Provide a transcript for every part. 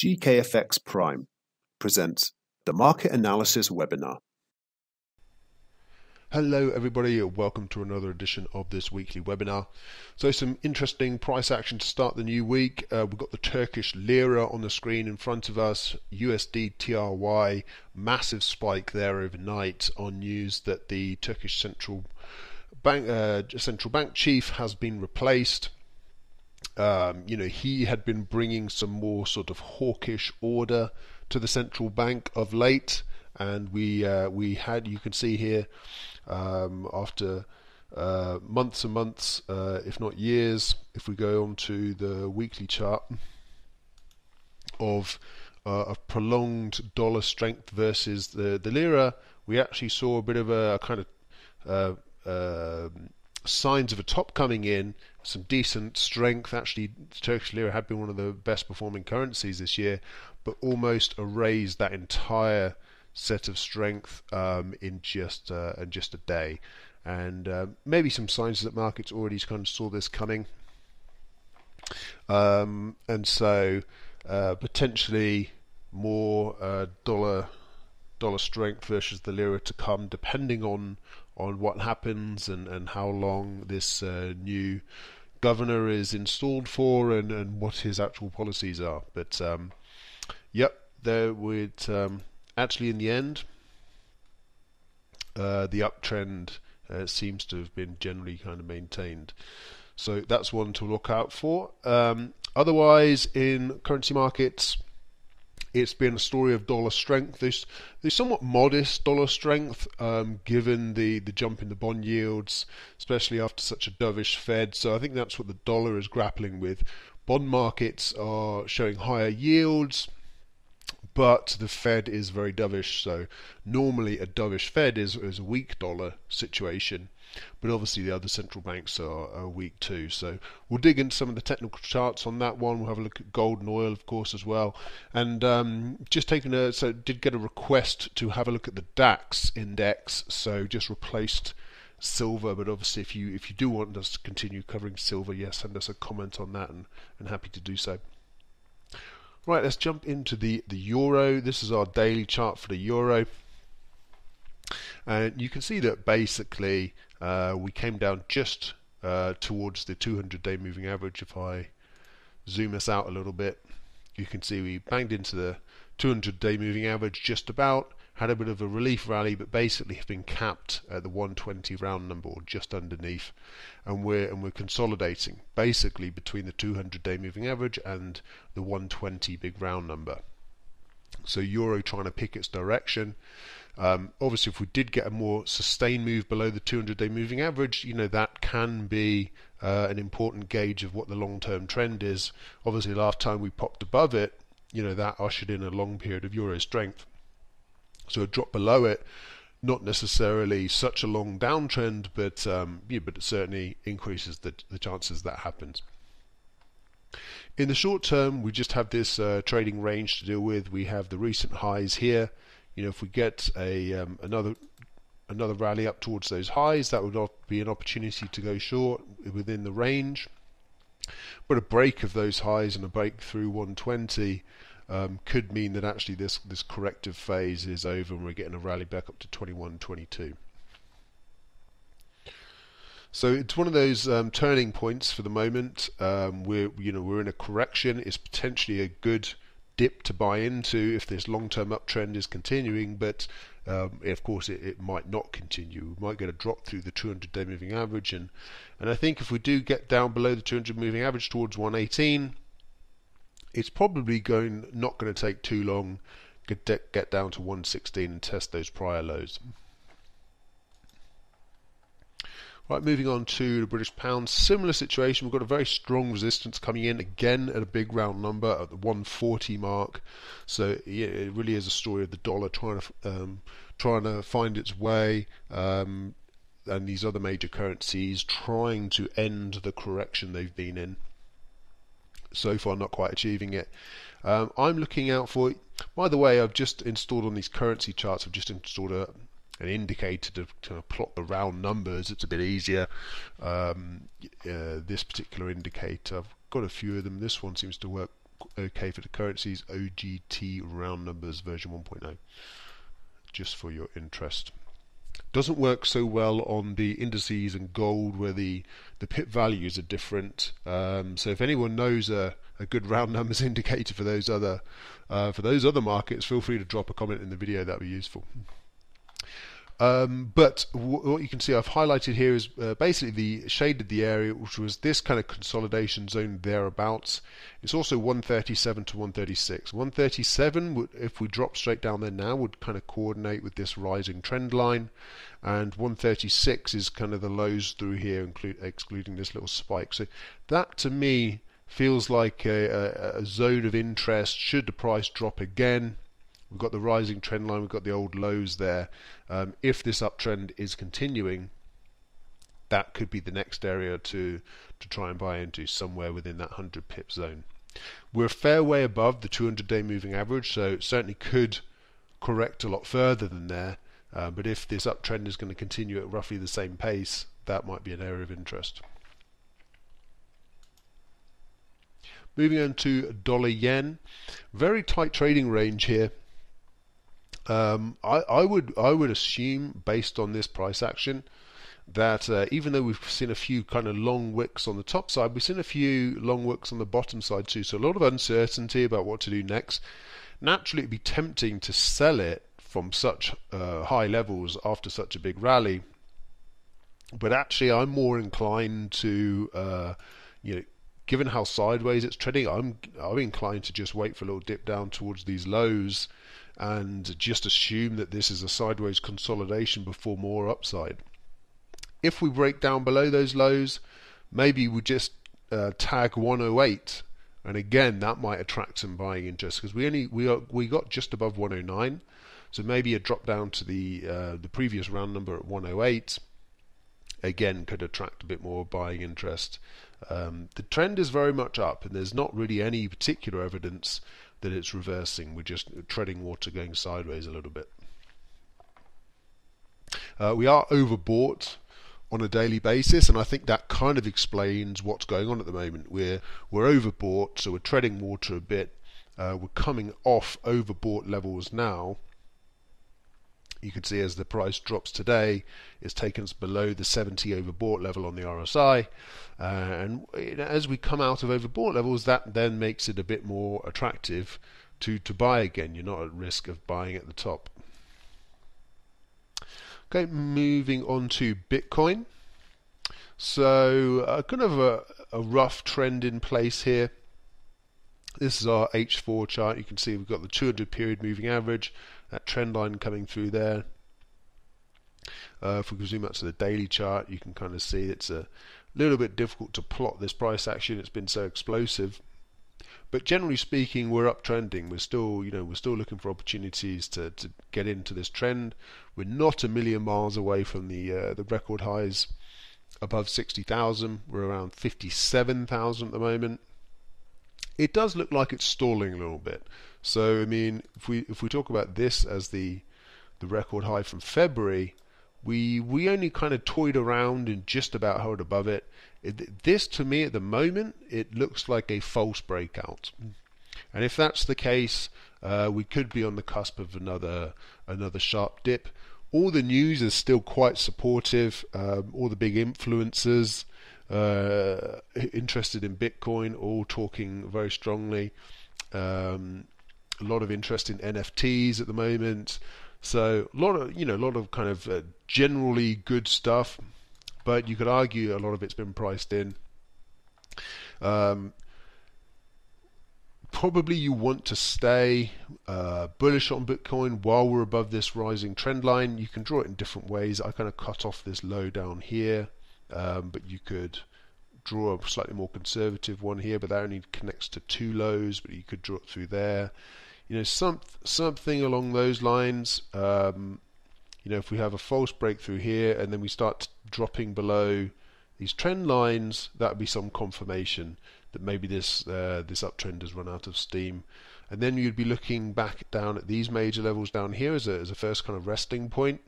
GKFX Prime presents the Market Analysis Webinar. Hello everybody, welcome to another edition of this weekly webinar. So some interesting price action to start the new week. We've got the Turkish lira on the screen in front of us, USD TRY, massive spike there overnight on news that the Turkish central bank chief has been replaced. He had been bringing some more sort of hawkish order to the central bank of late, and we had, you can see here, after months and months, if not years, if we go on to the weekly chart of prolonged dollar strength versus the lira, we actually saw a bit of a kind of signs of a top coming in, some decent strength. Actually, the Turkish lira had been one of the best performing currencies this year, but almost erased that entire set of strength in just a day. And maybe some signs that markets already kind of saw this coming, and so potentially more dollar strength versus the lira to come, depending on what happens and how long this new governor is installed for, and what his actual policies are. But yep, there would actually in the end the uptrend seems to have been generally kind of maintained. So that's one to look out for. Otherwise, in currency markets, it's been a story of dollar strength. There's somewhat modest dollar strength given the jump in the bond yields, especially after such a dovish Fed. So I think that's what the dollar is grappling with. Bond markets are showing higher yields, but the Fed is very dovish. So normally a dovish Fed is a weak dollar situation, but obviously the other central banks are weak too. So we'll dig into some of the technical charts on that one. We'll have a look at gold and oil, of course, as well. And did get a request to have a look at the DAX index. So just replaced silver, but obviously if you do want us to continue covering silver, yes, send us a comment on that, and happy to do so. Right, let's jump into the euro. This is our daily chart for the euro. And you can see that basically we came down just towards the 200-day moving average. If I zoom us out a little bit, you can see we banged into the 200-day moving average just about, had a bit of a relief rally, but basically have been capped at the 120 round number, or just underneath, and we're consolidating basically between the 200-day moving average and the 120 big round number. So euro trying to pick its direction. Obviously, if we did get a more sustained move below the 200-day moving average, that can be an important gauge of what the long-term trend is. Obviously, last time we popped above it, that ushered in a long period of euro strength. So a drop below it, not necessarily such a long downtrend, but it certainly increases the chances that happens. In the short term, we just have this trading range to deal with. We have the recent highs here. If we get another rally up towards those highs, that would be an opportunity to go short within the range. But a break of those highs and a break through 120 could mean that actually this corrective phase is over and we're getting a rally back up to 21.22. So it's one of those turning points for the moment. We're in a correction. It's potentially a good dip to buy into if this long-term uptrend is continuing, but of course it might not continue. We might get a drop through the 200-day moving average, and I think if we do get down below the 200 moving average towards 118, it's probably not going to take too long to get down to 116 and test those prior lows. Right, moving on to the British pound, similar situation. We've got a very strong resistance coming in again at a big round number at the 140 mark. So yeah, it really is a story of the dollar trying to find its way, and these other major currencies trying to end the correction they've been in. So far, not quite achieving it. I'm looking out for. By the way, I've just installed on these currency charts. I've just installed an indicator to plot the round numbers. It's a bit easier. This particular indicator, I've got a few of them. This one seems to work okay for the currencies. OGT round numbers version 1.0, just for your interest. Doesn't work so well on the indices and gold, where the pip values are different. So if anyone knows a good round numbers indicator for those other markets, feel free to drop a comment in the video. That'd be useful. But what you can see I've highlighted here is basically shaded the area which was this kind of consolidation zone thereabouts. It's also 137 to 136. 137 would, if we drop straight down there now, would kind of coordinate with this rising trend line, and 136 is kind of the lows through here, excluding this little spike. So that to me feels like a zone of interest should the price drop again. We've got the rising trend line, we've got the old lows there. If this uptrend is continuing, that could be the next area to try and buy into, somewhere within that 100 pip zone. We're a fair way above the 200-day moving average, so it certainly could correct a lot further than there. But if this uptrend is going to continue at roughly the same pace, that might be an area of interest. Moving on to dollar yen, very tight trading range here. I would assume, based on this price action, that even though we've seen a few kind of long wicks on the top side, we've seen a few long wicks on the bottom side too. So a lot of uncertainty about what to do next. Naturally, it'd be tempting to sell it from such high levels after such a big rally. But actually, I'm more inclined to, given how sideways it's trading, I'm inclined to just wait for a little dip down towards these lows and just assume that this is a sideways consolidation before more upside. If we break down below those lows, maybe we just tag 108, and again that might attract some buying interest, because we got just above 109, so maybe a drop down to the previous round number at 108 again could attract a bit more buying interest. The trend is very much up, and there's not really any particular evidence that it's reversing. We're just treading water, going sideways a little bit. We are overbought on a daily basis, and I think that kind of explains what's going on at the moment. We're overbought, so we're treading water a bit. We're coming off overbought levels now. You can see as the price drops today, it's taken us below the 70 overbought level on the RSI, and as we come out of overbought levels, that then makes it a bit more attractive to buy again. You're not at risk of buying at the top. Okay, moving on to Bitcoin. So kind of a rough trend in place here. This is our H4 chart. You can see we've got the 200 period moving average, that trend line coming through there. If we can zoom out to the daily chart, you can kind of see it's a little bit difficult to plot this price action. It's been so explosive, but generally speaking, we're uptrending. We're still looking for opportunities to get into this trend. We're not a million miles away from the record highs above 60,000. We're around 57,000 at the moment. It does look like it's stalling a little bit. So I mean, if we talk about this as the record high from February, we only kind of toyed around and just about held above it. This to me at the moment, it looks like a false breakout, and if that's the case, we could be on the cusp of another sharp dip. All the news is still quite supportive. All the big influencers interested in Bitcoin, all talking very strongly. A lot of interest in NFTs at the moment. So a lot of kind of generally good stuff, but you could argue a lot of it's been priced in. Probably you want to stay bullish on Bitcoin while we're above this rising trend line. You can draw it in different ways. I kind of cut off this low down here, but you could draw a slightly more conservative one here, but that only connects to two lows, but you could draw it through there. Something along those lines. If we have a false breakthrough here and then we start dropping below these trend lines, that would be some confirmation that maybe this uptrend has run out of steam. And then you'd be looking back down at these major levels down here as a first kind of resting point.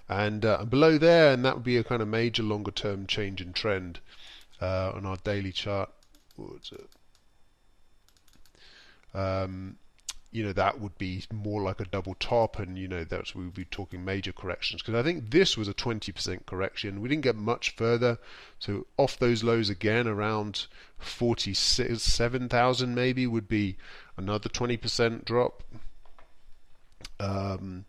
And below there, and that would be a kind of major longer term change in trend on our daily chart. What was it? that would be more like a double top, and that's we would be talking major corrections, because I think this was a 20% correction. We didn't get much further, so off those lows again around 47,000 maybe would be another 20% drop. And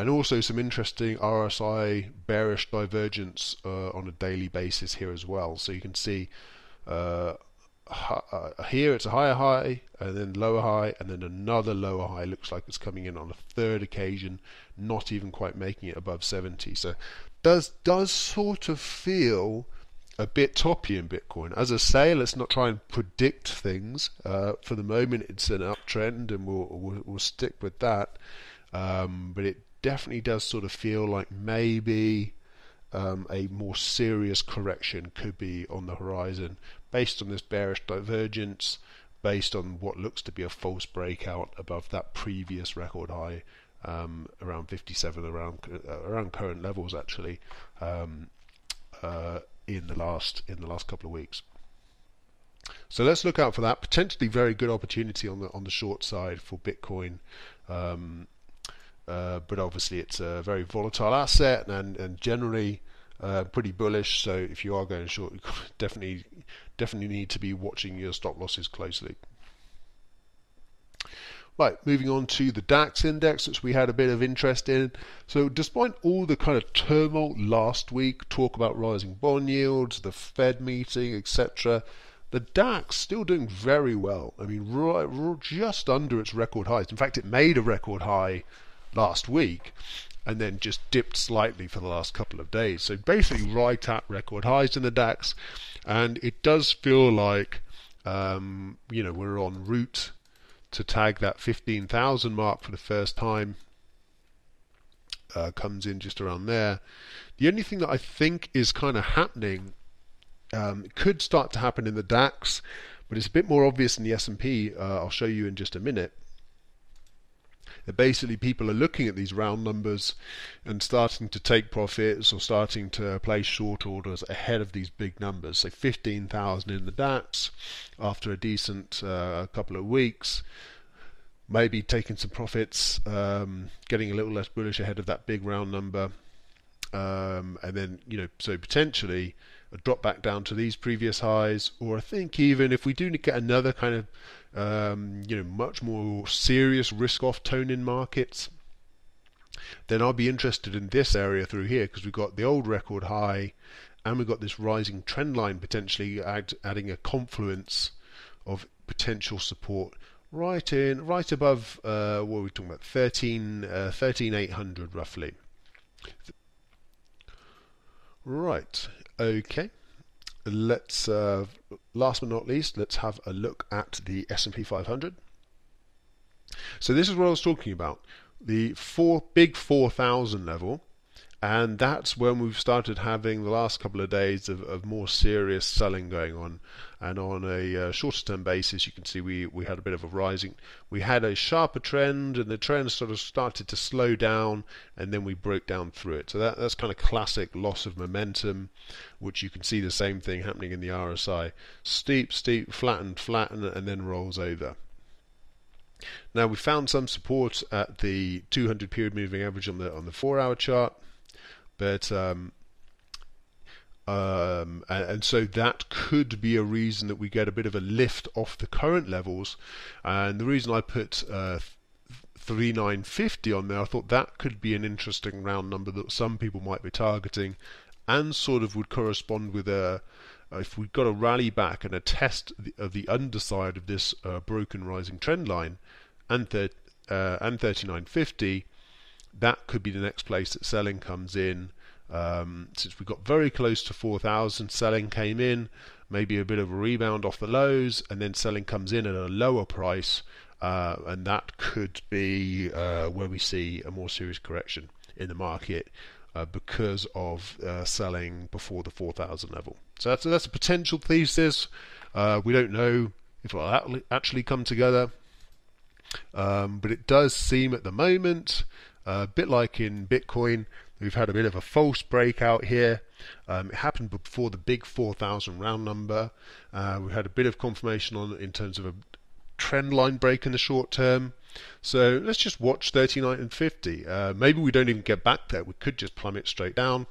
also some interesting RSI bearish divergence on a daily basis here as well. So you can see here it's a higher high, and then lower high, and then another lower high. Looks like it's coming in on a third occasion, not even quite making it above 70. So does sort of feel a bit toppy in Bitcoin. As I say, let's not try and predict things. For the moment, it's an uptrend, and we'll stick with that. But it definitely does sort of feel like maybe a more serious correction could be on the horizon, based on this bearish divergence, based on what looks to be a false breakout above that previous record high, around 57, around current levels actually, in the last couple of weeks. So let's look out for that. Potentially very good opportunity on the short side for Bitcoin. But obviously it's a very volatile asset, and generally pretty bullish. So if you are going short, you definitely need to be watching your stop losses closely. Right, moving on to the DAX index, which we had a bit of interest in. So despite all the kind of turmoil last week, talk about rising bond yields, the Fed meeting, etc., the DAX still doing very well. I mean, just under its record highs. In fact, it made a record high last week and then just dipped slightly for the last couple of days. So basically right at record highs in the DAX, and it does feel like we're en route to tag that 15,000 mark for the first time. Comes in just around there. The only thing that I think is kind of happening, could start to happen in the DAX, but it's a bit more obvious in the S&P. I'll show you in just a minute. Basically, people are looking at these round numbers and starting to take profits or starting to place short orders ahead of these big numbers. So 15,000 in the DAX after a decent couple of weeks, maybe taking some profits, getting a little less bullish ahead of that big round number, and then so potentially a drop back down to these previous highs, or I think even if we do get another kind of much more serious risk-off tone in markets, then I'll be interested in this area through here, because we've got the old record high and we've got this rising trend line potentially adding a confluence of potential support right above what are we talking about, 13,800 roughly. Right, okay. Let's last but not least, let's have a look at the S&P 500. So this is what I was talking about, the big 4,000 level, and that's when we've started having the last couple of days of more serious selling going on. And on a shorter term basis, you can see we had a bit of a rising, we had a sharper trend, and the trend sort of started to slow down, and then we broke down through it. So that's kind of classic loss of momentum, which you can see the same thing happening in the RSI. Steep, flatten, and then rolls over. Now we found some support at the 200 period moving average on the 4-hour chart, but and so that could be a reason that we get a bit of a lift off the current levels. And the reason I put 3950 on there, I thought that could be an interesting round number that some people might be targeting, and sort of would correspond with if we got a rally back and a test of the underside of this broken rising trend line and 3950, that could be the next place that selling comes in. Since we got very close to 4,000, selling came in, maybe a bit of a rebound off the lows, and then selling comes in at a lower price, and that could be where we see a more serious correction in the market because of selling before the 4,000 level. So that's a potential thesis. We don't know if it will actually come together, but it does seem at the moment, a bit like in Bitcoin, we've had a bit of a false breakout here. It happened before the big 4,000 round number. We had a bit of confirmation in terms of a trend line break in the short term. So let's just watch 39 and 50. Maybe we don't even get back there. We could just plummet straight down.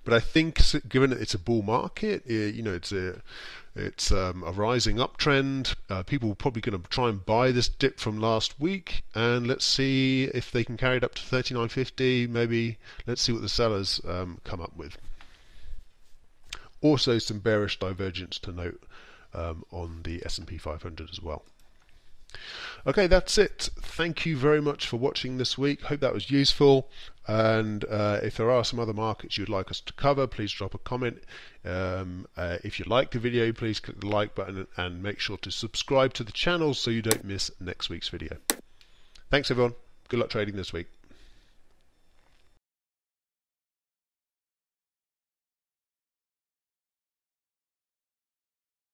But I think, given that it's a bull market, it's a rising uptrend. People are probably going to try and buy this dip from last week, and let's see if they can carry it up to 39.50. Maybe let's see what the sellers come up with. Also, some bearish divergence to note on the S&P 500 as well. Okay, that's it. Thank you very much for watching this week. Hope that was useful. And if there are some other markets you'd like us to cover, please drop a comment. If you liked the video, please click the like button and make sure to subscribe to the channel so you don't miss next week's video. Thanks everyone. Good luck trading this week.